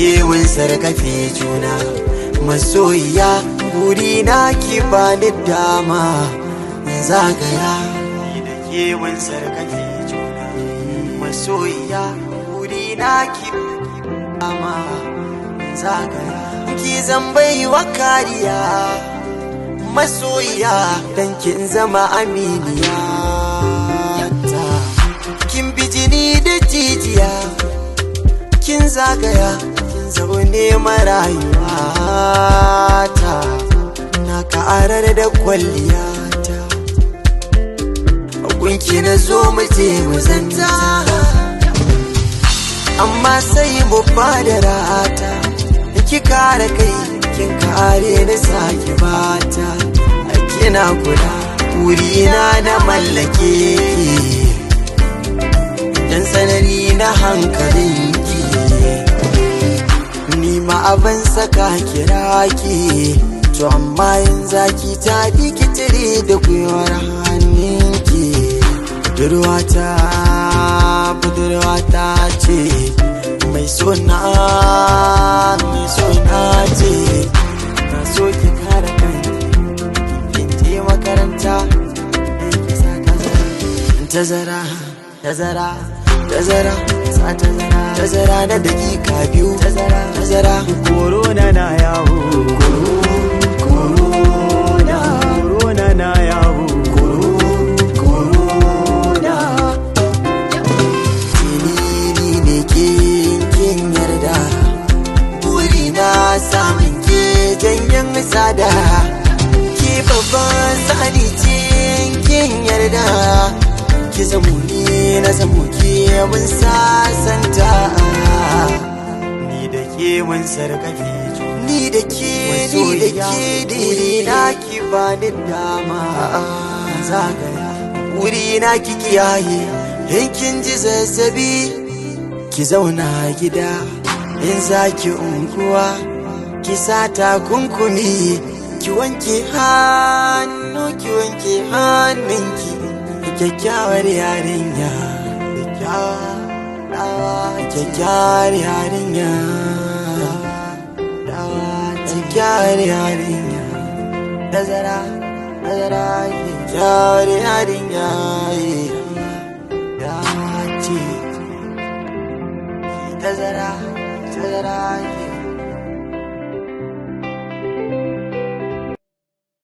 ke mun sarkafe juna. Masoyiya burina ki bani dama zagaya, ni da ke mun sarkafe juna. Masoyiya burina ki dama zagaya, ki zan baiwa kariya. Masoyiya dan kin zama aminiya ta, kin bi jini da jijiya, kin zagaya kin zaune marayuwa ta, na karar da kwalliya ta. Gunki na zo mu je mu zanta, amma sai mu bada rata. Ki kare kai kin kare ni sake bata, kina kula wurina na mallake ki, dan sanani na hankalinki. Ni ma abin saka kira ki, to amma yanzu ki ta bi ki tare da gwiwar hannunki. Budurwata, budurwata ce mai sona ce, na so ki kare kanki, kin je makaranta ki sa tazara, tazara, tazara, sa tazara, tazara na dakika 2, tazara. Corona na yawo, corona, corona na yawo, corona. Ni ne kin yarda, burina samun ke janyen sada, ke babban sani ce kin yarda. Ki zamu ni na zamu ke mun sasanta, ni da ke mun sarkafe, ni da ke burina ki bani dama zagaya, burina ki kiyaye in kin ji zazzabi ki zauna gida, in zaki unguwa ki sa takunkumi, ki wanke hannu ki wanke hannunki. Kyakkyawar yarinya, kyakkyawar yarinya, kyakkyawar yarinya, tazara, tazara, kyakkyawar yarinya, ya ce tazara, tazara.